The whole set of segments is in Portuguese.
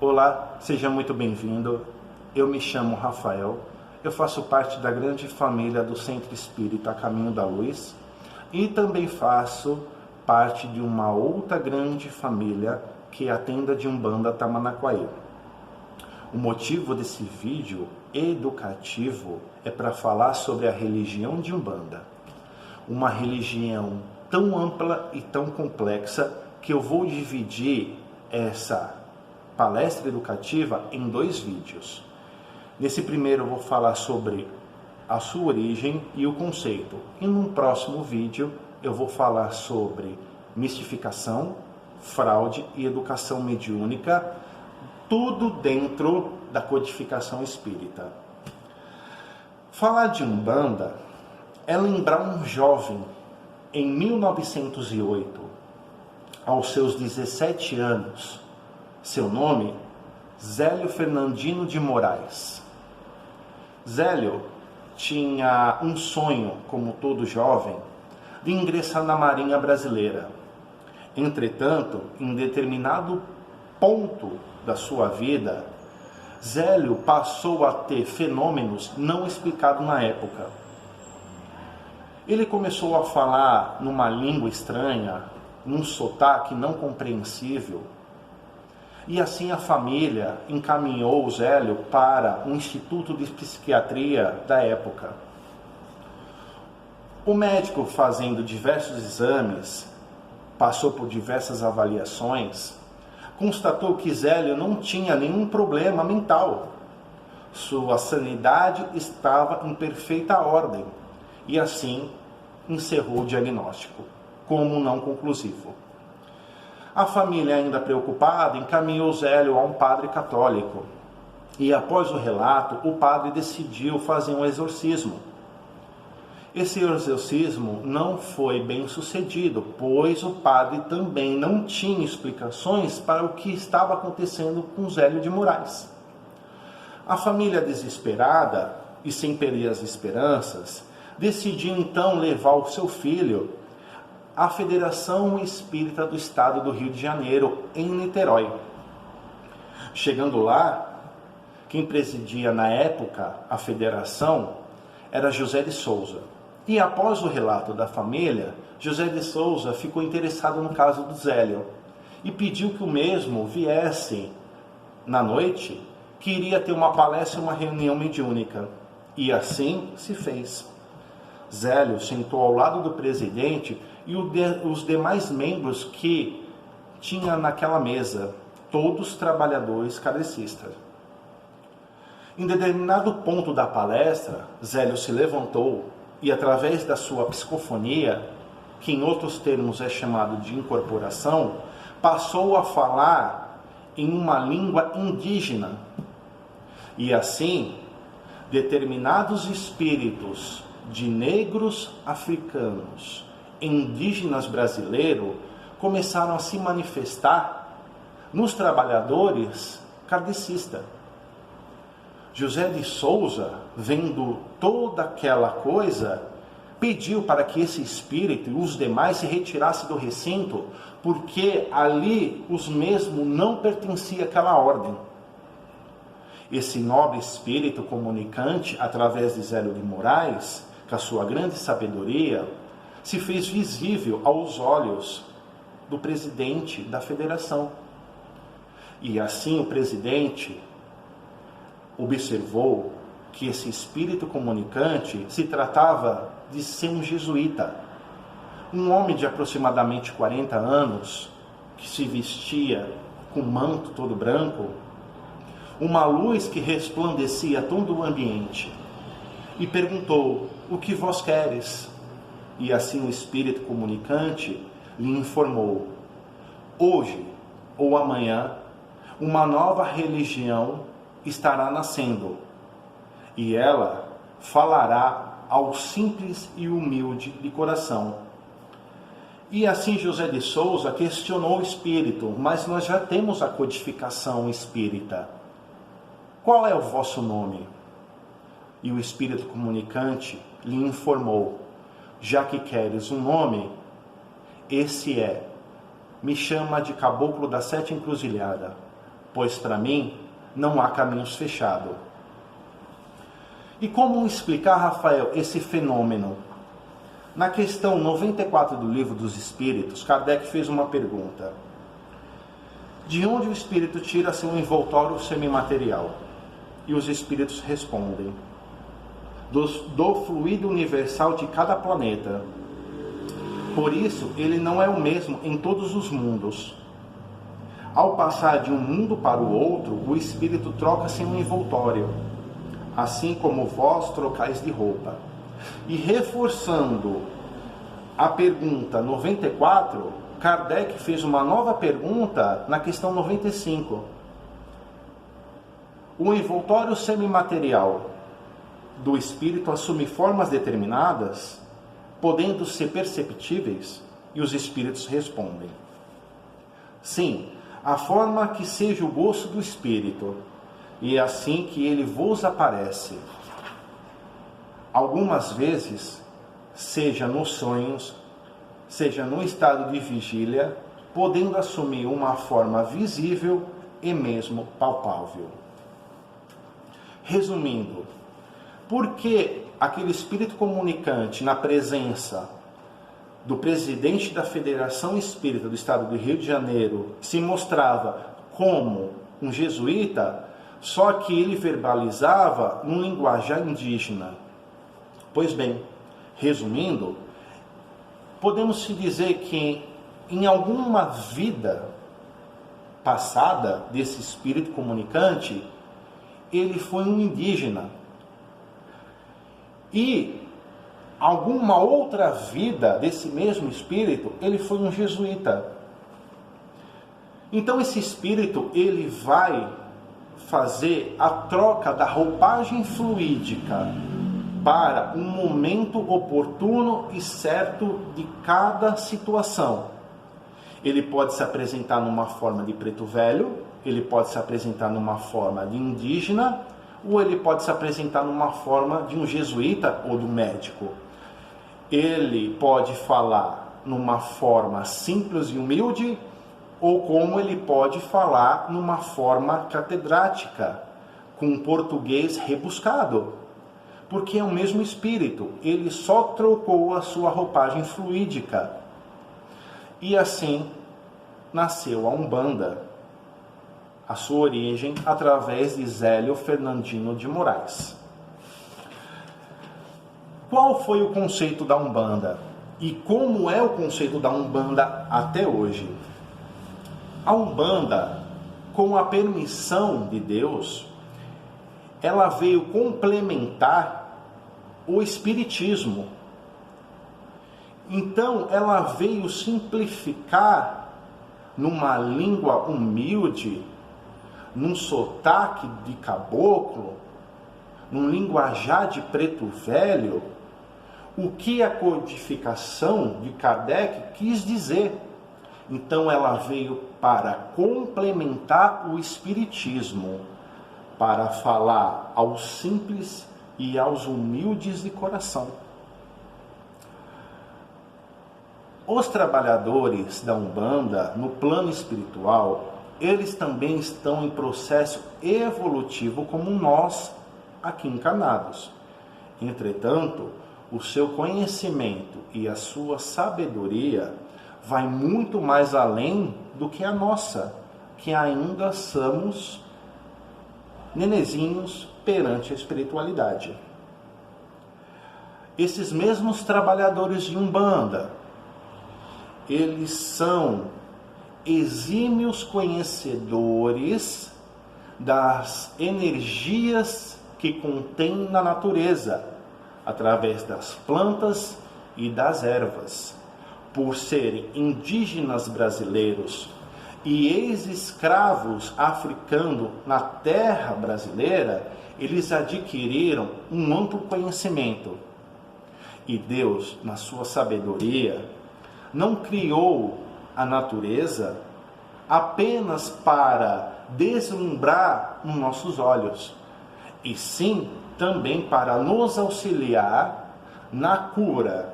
Olá, seja muito bem-vindo. Eu me chamo Rafael, eu faço parte da grande família do Centro Espírita Caminho da Luz e também faço parte de uma outra grande família que é a Tenda de Umbanda Tamanaquaí. O motivo desse vídeo educativo é para falar sobre a religião de Umbanda, uma religião tão ampla e tão complexa que eu vou dividir essa palestra educativa em 2 vídeos. Nesse primeiro eu vou falar sobre a sua origem e o conceito. E num próximo vídeo eu vou falar sobre mistificação, fraude e educação mediúnica, tudo dentro da codificação espírita. Falar de Umbanda é lembrar um jovem em 1908, aos seus 17 anos, seu nome, Zélio Fernandino de Moraes. Zélio tinha um sonho, como todo jovem, de ingressar na Marinha Brasileira. Entretanto, em determinado ponto da sua vida, Zélio passou a ter fenômenos não explicados na época. Ele começou a falar numa língua estranha, num sotaque não compreensível, e assim a família encaminhou o Zélio para um instituto de psiquiatria da época. O médico, fazendo diversos exames, passou por diversas avaliações, constatou que Zélio não tinha nenhum problema mental. Sua sanidade estava em perfeita ordem e assim encerrou o diagnóstico como não conclusivo. A família, ainda preocupada, encaminhou Zélio a um padre católico. E após o relato, o padre decidiu fazer um exorcismo. Esse exorcismo não foi bem sucedido, pois o padre também não tinha explicações para o que estava acontecendo com Zélio de Moraes. A família, desesperada e sem perder as esperanças, decidiu então levar o seu filho à Federação Espírita do Estado do Rio de Janeiro, em Niterói. Chegando lá, quem presidia na época a federação era José de Souza. E após o relato da família, José de Souza ficou interessado no caso do Zélio e pediu que o mesmo viesse na noite, que iria ter uma palestra e uma reunião mediúnica. E assim se fez. Zélio sentou ao lado do presidente e os demais membros que tinha naquela mesa, todos trabalhadores kardecistas. Em determinado ponto da palestra, Zélio se levantou e, através da sua psicofonia, que em outros termos é chamado de incorporação, passou a falar em uma língua indígena. E assim, determinados espíritos de negros africanos, indígenas brasileiros, começaram a se manifestar nos trabalhadores kardecistas. José de Souza, vendo toda aquela coisa, pediu para que esse espírito e os demais se retirassem do recinto, porque ali os mesmos não pertenciam àquela ordem. Esse nobre espírito comunicante, através de Zélio de Moraes, com a sua grande sabedoria, se fez visível aos olhos do presidente da federação. E assim o presidente observou que esse espírito comunicante se tratava de ser um jesuíta, um homem de aproximadamente 40 anos, que se vestia com manto todo branco, uma luz que resplandecia todo o ambiente, e perguntou: "O que vós queres?" E assim o espírito comunicante lhe informou: "Hoje ou amanhã, uma nova religião estará nascendo, e ela falará ao simples e humilde de coração." E assim José de Souza questionou o espírito: "Mas nós já temos a codificação espírita. Qual é o vosso nome?" E o espírito comunicante lhe informou: "Já que queres um nome, esse é: me chama de Caboclo da Sete Encruzilhada." pois para mim não há caminhos fechados. E como explicar, Rafael, esse fenômeno? Na questão 94 do Livro dos Espíritos, Kardec fez uma pergunta. De onde o espírito tira seu envoltório semimaterial? E os espíritos respondem: do fluido universal de cada planeta. Por isso, ele não é o mesmo em todos os mundos. Ao passar de um mundo para o outro, o espírito troca seu envoltório, assim como vós trocais de roupa. E reforçando a pergunta 94, Kardec fez uma nova pergunta na questão 95. O envoltório semimaterial do espírito assume formas determinadas, podendo ser perceptíveis? E os espíritos respondem: sim, a forma que seja o gosto do espírito, e é assim que ele vos aparece. Algumas vezes, seja nos sonhos, seja no estado de vigília, podendo assumir uma forma visível e mesmo palpável. Resumindo, por que aquele espírito comunicante, na presença do presidente da Federação Espírita do Estado do Rio de Janeiro, se mostrava como um jesuíta, só que ele verbalizava num linguajar indígena? Pois bem, resumindo, podemos se dizer que em alguma vida passada desse espírito comunicante, ele foi um indígena. E alguma outra vida desse mesmo espírito, ele foi um jesuíta. Então esse espírito, ele vai fazer a troca da roupagem fluídica para um momento oportuno e certo de cada situação. Ele pode se apresentar numa forma de preto velho, ele pode se apresentar numa forma de indígena, ou ele pode se apresentar numa forma de um jesuíta ou de um médico. Ele pode falar numa forma simples e humilde, ou como ele pode falar numa forma catedrática, com um português rebuscado. Porque é o mesmo espírito, ele só trocou a sua roupagem fluídica. E assim nasceu a Umbanda, a sua origem através de Zélio Fernandino de Moraes. Qual foi o conceito da Umbanda? E como é o conceito da Umbanda até hoje? A Umbanda, com a permissão de Deus, ela veio complementar o Espiritismo. Então, ela veio simplificar numa língua humilde, num sotaque de caboclo, num linguajar de preto velho, o que a codificação de Kardec quis dizer. Então, ela veio para complementar o Espiritismo, para falar aos simples e aos humildes de coração. Os trabalhadores da Umbanda, no plano espiritual, eles também estão em processo evolutivo como nós, aqui encarnados. Entretanto, o seu conhecimento e a sua sabedoria vai muito mais além do que a nossa, que ainda somos nenezinhos perante a espiritualidade. Esses mesmos trabalhadores de Umbanda, eles são exímios conhecedores das energias que contém na natureza, através das plantas e das ervas. Por serem indígenas brasileiros e ex-escravos africanos na terra brasileira, eles adquiriram um amplo conhecimento. E Deus, na sua sabedoria, não criou a natureza apenas para deslumbrar os nossos olhos, e sim também para nos auxiliar na cura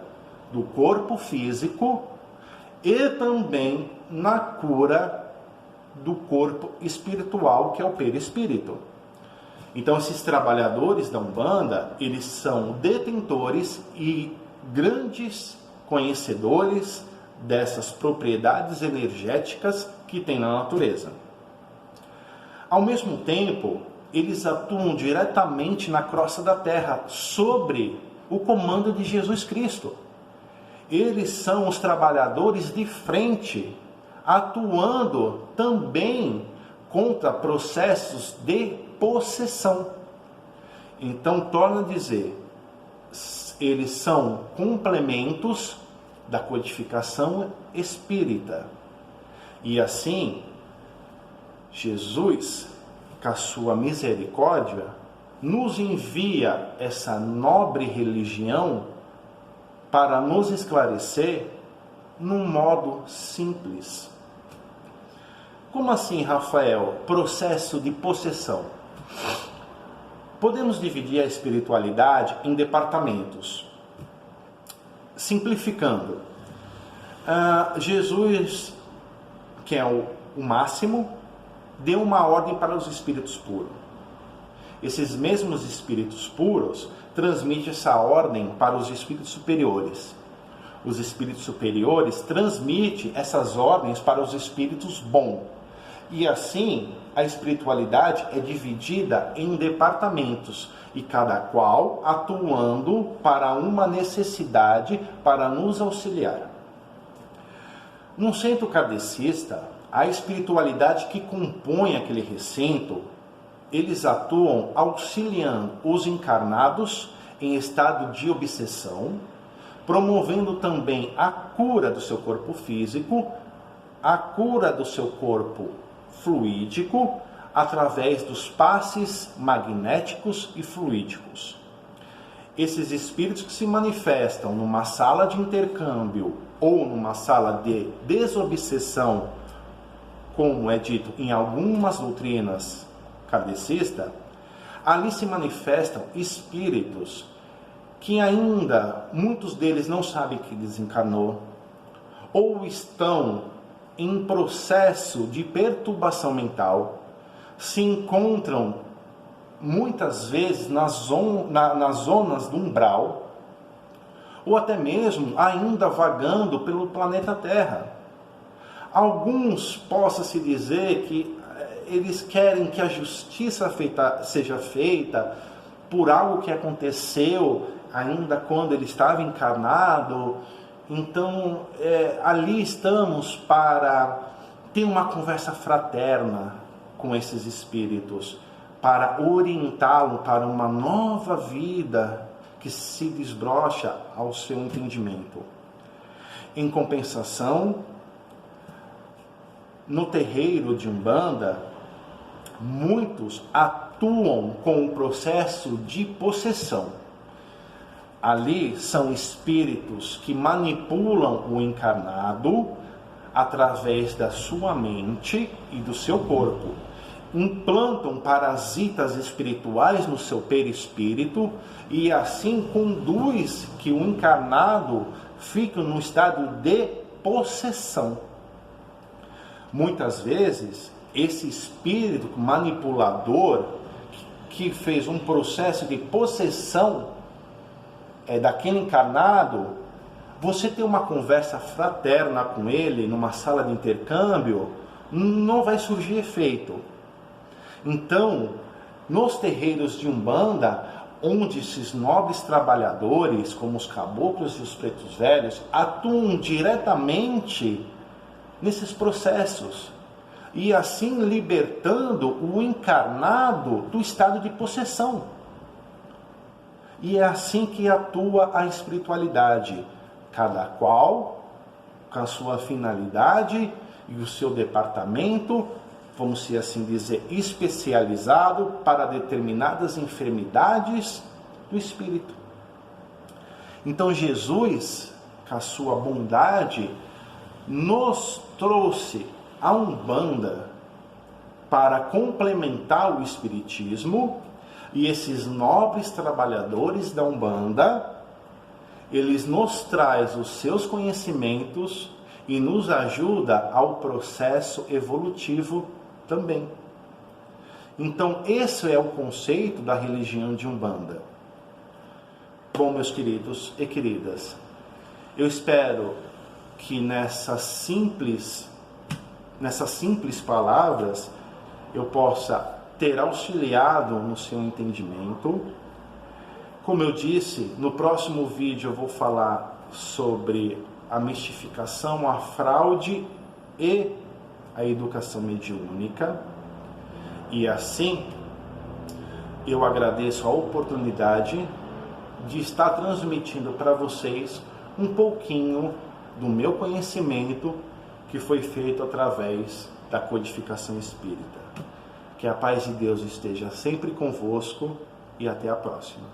do corpo físico e também na cura do corpo espiritual, que é o perispírito. Então, esses trabalhadores da Umbanda, eles são detentores e grandes conhecedores dessas propriedades energéticas que tem na natureza. Ao mesmo tempo, eles atuam diretamente na crosta da terra, sobre o comando de Jesus Cristo. Eles são os trabalhadores de frente, atuando também contra processos de possessão. Então, torna a dizer, eles são complementos da codificação espírita. E assim, Jesus, com a sua misericórdia, nos envia essa nobre religião para nos esclarecer num modo simples. Como assim, Rafael? Processo de possessão. Podemos dividir a espiritualidade em departamentos. Simplificando, Jesus, que é o máximo, deu uma ordem para os espíritos puros. Esses mesmos espíritos puros transmitem essa ordem para os espíritos superiores. Os espíritos superiores transmitem essas ordens para os espíritos bons. E assim, a espiritualidade é dividida em departamentos, e cada qual atuando para uma necessidade para nos auxiliar. No centro kardecista, a espiritualidade que compõe aquele recinto, eles atuam auxiliando os encarnados em estado de obsessão, promovendo também a cura do seu corpo físico, a cura do seu corpo fluídico, através dos passes magnéticos e fluídicos. Esses espíritos que se manifestam numa sala de intercâmbio ou numa sala de desobsessão, como é dito em algumas doutrinas kardecistas, ali se manifestam espíritos que ainda, muitos deles não sabem que desencarnou, ou estão em processo de perturbação mental, se encontram muitas vezes nas zonas do umbral, ou até mesmo ainda vagando pelo planeta Terra. Alguns possa-se dizer que eles querem que a justiça seja feita por algo que aconteceu ainda quando ele estava encarnado. Então, ali estamos para ter uma conversa fraterna com esses espíritos, para orientá-lo para uma nova vida que se desbrocha ao seu entendimento. Em compensação, no terreiro de Umbanda, muitos atuam com o processo de possessão. Ali são espíritos que manipulam o encarnado através da sua mente e do seu corpo. Implantam parasitas espirituais no seu perispírito e assim conduz que o encarnado fique no estado de possessão. Muitas vezes, esse espírito manipulador que fez um processo de possessão daquele encarnado, você ter uma conversa fraterna com ele numa sala de intercâmbio, não vai surgir efeito. Então, nos terreiros de Umbanda, onde esses nobres trabalhadores, como os caboclos e os pretos velhos, atuam diretamente nesses processos, e assim libertando o encarnado do estado de possessão. E é assim que atua a espiritualidade, cada qual com a sua finalidade e o seu departamento, vamos assim dizer, especializado para determinadas enfermidades do espírito. Então Jesus, com a sua bondade, nos trouxe a Umbanda para complementar o espiritismo, e esses nobres trabalhadores da Umbanda, eles nos trazem os seus conhecimentos e nos ajuda ao processo evolutivo também. Então, esse é o conceito da religião de Umbanda. Bom, meus queridos e queridas, eu espero que nessas simples palavras eu possa ter auxiliado no seu entendimento. Como eu disse, no próximo vídeo eu vou falar sobre a mistificação, a fraude e a educação mediúnica. E assim, eu agradeço a oportunidade de estar transmitindo para vocês um pouquinho do meu conhecimento que foi feito através da codificação espírita. Que a paz de Deus esteja sempre convosco e até a próxima.